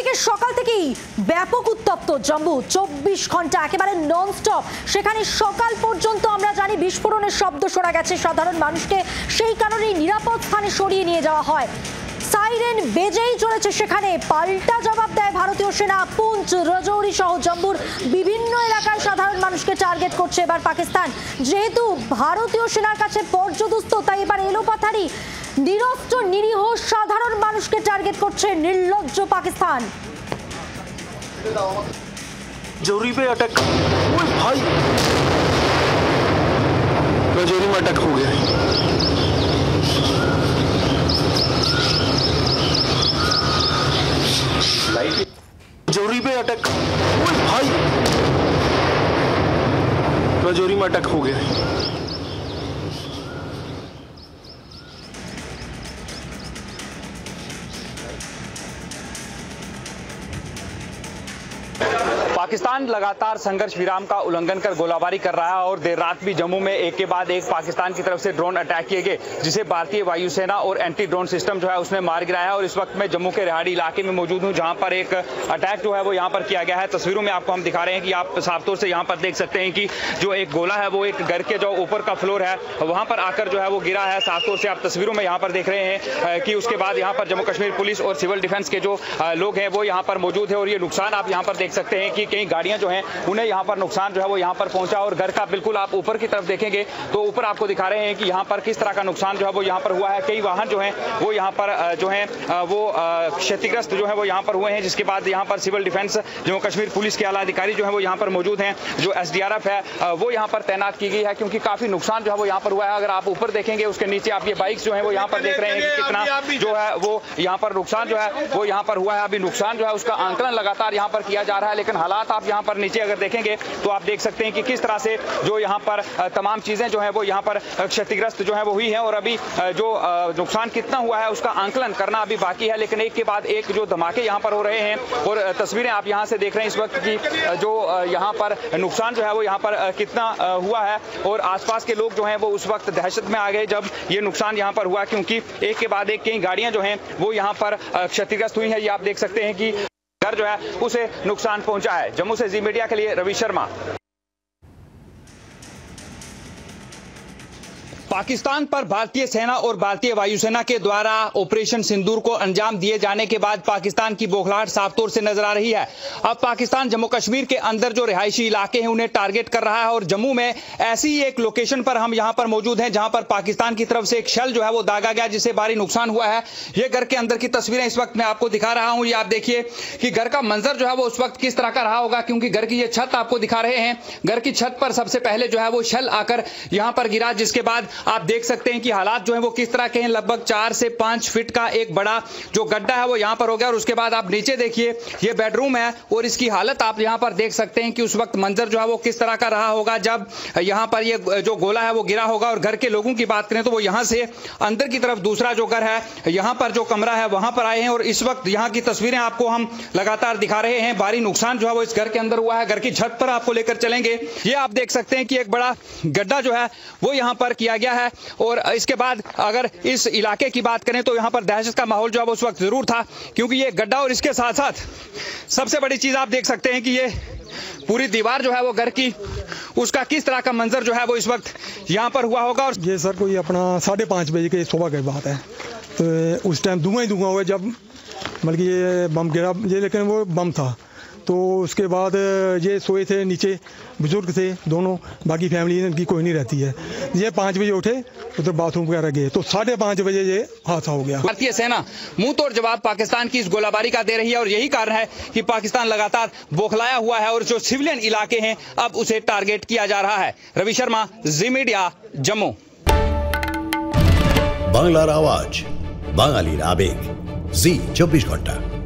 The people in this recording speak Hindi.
অন্যদিকে সকাল থেকেই ব্যাপক উত্তপ্ত জম্মু, 24 ঘন্টা একেবারে নন স্টপ। সেখানে সকাল পর্যন্ত আমরা জানি বিস্ফোরণের শব্দ শোনা গেছে। সাধারণ মানুষকে সেই কারণেই নিরাপদ স্থানে সরিয়ে নিয়ে যাওয়া হয়। সাইরেন বেজেই চলেছে সেখানে। পাল্টা জবাব দেয় ভারতীয় সেনা। পুঞ্চ, রাজৌরি সহ জম্মুর বিভিন্ন এলাকায় সাধারণ মানুষকে টার্গেট করছে এবার পাকিস্তান। যেহেতু ভারতীয় সেনার কাছে পর্যদস্ত, তাই এবার এলোপাথারি নিরস্ত্র নিরীহ সাধারণ মানুষকে টার্গেট করছে নির্লজ্জ পাকিস্তান। राजौरी पे अटैक। ओए भाई, राजौरी में अटैक हो गया है। राजौरी पे अटैक। ओए भाई, राजौरी में अटैक हो गया है। पाकिस्तान लगातार संघर्ष विराम का उल्लंघन कर गोलाबारी कर रहा है और देर रात भी जम्मू में एक के बाद एक पाकिस्तान की तरफ से ड्रोन अटैक किए गए, जिसे भारतीय वायुसेना और एंटी ड्रोन सिस्टम जो है उसने मार गिराया है। और इस वक्त मैं जम्मू के रेहाड़ी इलाके में मौजूद हूं, जहां पर एक अटैक जो है वो यहां पर किया गया है। तस्वीरों में आपको हम दिखा रहे हैं कि आप साफ तौर से यहां पर देख सकते हैं कि जो एक गोला है वो एक घर के जो ऊपर का फ्लोर है वहां पर आकर जो है वो गिरा है। साफ तौर से आप तस्वीरों में यहां पर देख रहे हैं कि उसके बाद यहां पर जम्मू कश्मीर पुलिस और सिविल डिफेंस के जो लोग हैं वो यहां पर मौजूद है। और ये नुकसान आप यहां पर देख सकते हैं कि कई गाड़ियां जो हैं उन्हें यहाँ पर नुकसान जो है वो यहाँ पर पहुंचा। और घर का बिल्कुल आप ऊपर की तरफ देखेंगे तो ऊपर आपको दिखा रहे हैं कि यहाँ पर किस तरह का नुकसान जो है वो यहाँ पर हुआ है। कई वाहन जो हैं वो यहाँ पर जो हैं वो क्षतिग्रस्त जो है वो यहाँ पर हुए हैं। जिसके बाद यहाँ पर civil defence Jammu Kashmir police के आला अधिकारी जो है वो यहाँ पर मौजूद हैं। जो SDRF है वो यहाँ पर तैनात की गई है, क्योंकि काफी नुकसान जो है वो यहाँ पर हुआ है। अगर आप ऊपर देखेंगे उसके नीचे आप ये बाइक्स जो है वो यहाँ पर देख रहे हैं कि कितना जो है वो यहाँ पर नुकसान जो है वो यहाँ पर हुआ है। अभी नुकसान जो है उसका आंकलन लगातार यहाँ पर किया जा रहा है, लेकिन हालात आप यहाँ पर नीचे अगर देखेंगे तो आप देख सकते हैं कि किस तरह से जो यहाँ पर तमाम चीजें जो है वो यहाँ पर क्षतिग्रस्त जो है वो हुई हैं। और अभी जो नुकसान कितना हुआ है उसका आंकलन करना अभी बाकी है, लेकिन एक के बाद एक जो धमाके यहाँ पर हो रहे हैं। और तस्वीरें आप यहाँ से देख रहे हैं इस वक्त की जो यहाँ पर नुकसान जो है वो यहाँ पर कितना हुआ है। और आसपास के लोग जो हैं वो उस वक्त दहशत में आ गए जब ये नुकसान यहाँ पर हुआ, क्योंकि एक के बाद एक कई गाड़ियां जो हैं वो यहाँ पर क्षतिग्रस्त हुई हैं। ये आप देख सकते हैं कि घर जो है उसे नुकसान पहुंचा है। जम्मू से जी मीडिया के लिए रवि शर्मा। पाकिस्तान पर भारतीय सेना और भारतीय वायुसेना के द्वारा ऑपरेशन सिंदूर को अंजाम दिए जाने के बाद पाकिस्तान की बौखलाहट साफ तौर से नजर आ रही है। अब पाकिस्तान जम्मू कश्मीर के अंदर जो रिहायशी इलाके हैं उन्हें टारगेट कर रहा है। और जम्मू में ऐसी ही एक लोकेशन पर हम यहां पर मौजूद हैं, जहां पर पाकिस्तान की तरफ से एक शेल जो है वो दागा गया, जिससे भारी नुकसान हुआ है। ये घर के अंदर की तस्वीरें इस वक्त मैं आपको दिखा रहा हूं। ये आप देखिए कि घर का मंजर जो है वो उस वक्त किस तरह का रहा होगा, क्योंकि घर की ये छत आपको दिखा रहे हैं। घर की छत पर सबसे पहले जो है वो शेल आकर यहां पर गिरा, जिसके बाद आप देख सकते हैं कि हालात जो है वो किस तरह के हैं। लगभग 4 से 5 फीट का एक बड़ा जो गड्ढा है वो यहां पर हो गया। और उसके बाद आप नीचे देखिए, ये बेडरूम है और इसकी हालत आप यहां पर देख सकते हैं कि उस वक्त मंजर जो है वो किस तरह का रहा होगा जब यहां पर ये जो गोला है वो गिरा होगा। और घर के लोगों की बात करें तो वो यहां से अंदर की तरफ दूसरा जो घर है, यहां पर जो कमरा है वहां पर आए हैं। और इस वक्त यहां की तस्वीरें आपको हम लगातार दिखा रहे हैं। भारी नुकसान जो है वो इस घर के अंदर हुआ है। घर की छत पर आपको लेकर चलेंगे। ये आप देख सकते हैं कि एक बड़ा गड्ढा जो है वो यहां पर किया गया है। और इसके बाद अगर इस इलाके की बात करें तो यहां पर दहशत का माहौल जो है वो उस वक्त जरूर था, क्योंकि ये गड्ढा और इसके साथ साथ सबसे बड़ी चीज आप देख सकते हैं कि ये पूरी दीवार जो है वो घर की, उसका किस तरह का मंजर जो है वो इस वक्त यहां पर हुआ होगा। और ये सर कोई अपना 5:30 बजे के सुबह की बात है, तो उस टाइम धुआं ही धुआं हुआ जब बल्कि ये बम गिरा, ये लेकिन वो बम था। तो उसके बाद ये सोए थे नीचे, बुजुर्ग थे दोनों, बाकी फैमिली इनकी कोई नहीं रहती है। ये 5 बजे उठे, उधर बाथरूम वगैरह गए तो 5:30 बजे ये हादसा हो गया। भारतीय सेना मुंह तोड़ जवाब पाकिस्तान की इस गोलाबारी का दे रही है। और यही कारण है कि पाकिस्तान लगातार बौखलाया हुआ है और जो सिविलियन इलाके हैं अब उसे टारगेट किया जा रहा है। रवि शर्मा, जी मीडिया, जम्मू। बांग्लार आवाज, बांगालीर आवेग, जी 24 घंटा।